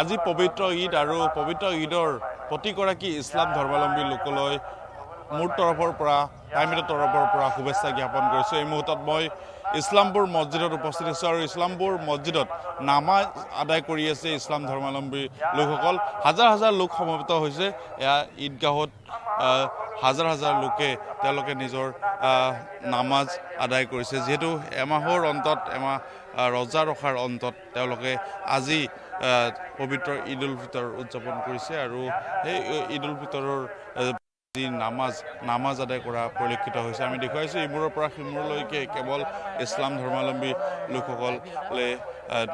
আজি পবিত্ৰ ঈদ আৰু পবিত্ৰ ঈদৰ প্ৰতিগৰাকী ইছলাম ধৰ্মাৱলম্বী লোকলৈ মোৰ তৰফৰ পৰা টাইমিটৰ তৰফৰ পৰা শুভেচ্ছা জ্ঞাপন কৰিছোঁ। এই মুহূৰ্তত মই ইছলামপুৰ মছজিদত উপস্থিত হৈছোঁ আৰু ইছলামপুৰ মছজিদত নামাজ আদায় কৰি আছে ইছলাম ধৰ্মাৱলম্বী লোকসকল। হাজাৰ হাজাৰ লোক সমবেত হৈছে এয়া ঈদগাহত। হাজাৰ হাজাৰ লোকে তেওঁলোকে নিজৰ নামাজ আদায় কৰিছে। যিহেতু এমাহৰ অন্তত এমাহ ৰজা ৰখাৰ অন্তত তেওঁলোকে আজি পবিত্ৰ ঈদ উল ফিতৰ উদযাপন কৰিছে আৰু সেই ঈদ উল ফিতৰৰ যি নামাজ আদায় কৰা পৰিলক্ষিত হৈছে। আমি দেখুৱাইছোঁ ইমূৰৰ পৰা সিমূৰলৈকে কেৱল ইছলাম ধৰ্মাৱলম্বী লোকসকলে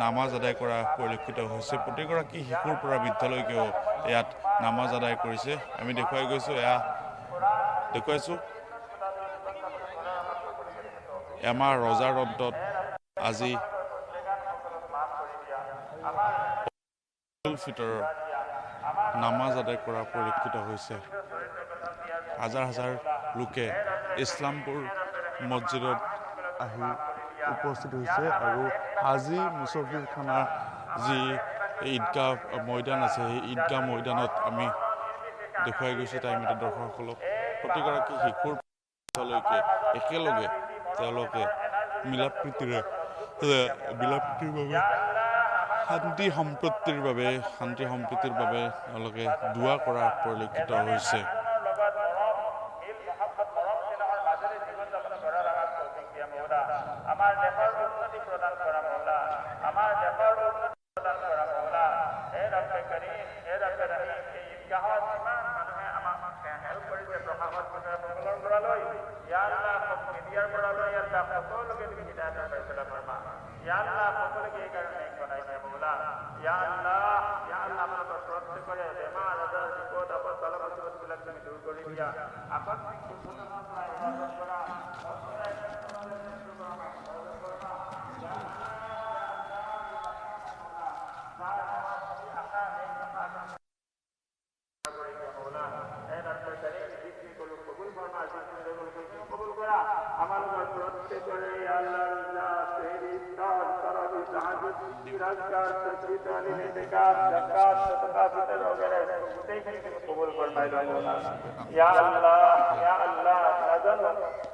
নামাজ আদায় কৰা পৰিলক্ষিত হৈছে। প্ৰতিগৰাকী শিশুৰ পৰা বৃদ্ধলৈকেও ইয়াত নামাজ আদায় কৰিছে। আমি দেখুৱাইছোঁ এমাহ ৰজাৰ অন্তত আজি ঈদ উল ফিতৰৰ নামাজ আদায় কৰা পৰিলক্ষিত হৈছে। হাজাৰ হাজাৰ লোকে ইছলামপুৰ মছজিদত আহি উপস্থিত হৈছে আৰু আজি মুছফিৰ খানাৰ যি ঈদগাহ ময়দান আছে সেই ঈদগাহ ময়দানত আমি দেখুৱাই গৈছোঁ টাইমিটৰ দৰ্শকসকলক। প্ৰতিগৰাকী শিশুৰ লৈকে একেলগে তেওঁলোকে মিলা প্ৰীতিৰ বাবে শান্তি সম্প্ৰীতিৰ বাবে তেওঁলোকে দোৱা কৰা পৰিলক্ষিত হৈছে।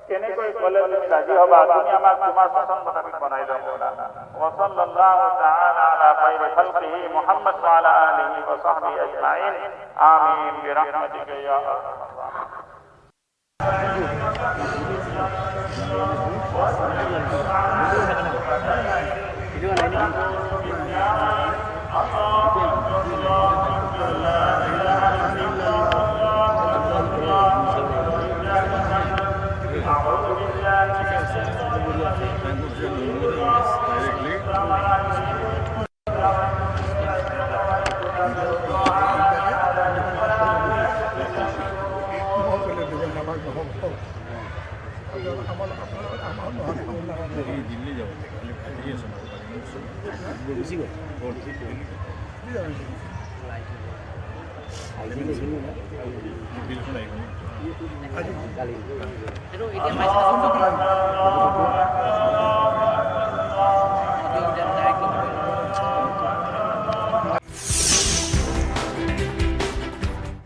কেনেকৈ ক'লে তুমি ৰাজি হ'বা, তুমি আমাক তোমাৰ পছন্দ মতাবিক বনাই দিবা মৌলা। ওয়া সাল্লাল্লাহু তাআলা আলা খাইৰি খালকিহি মুহাম্মদ ওয়া আলা আলিহি ওয়া সাহবিহি আজমাইন। আমিন বিৰহমাতিকা ইয়া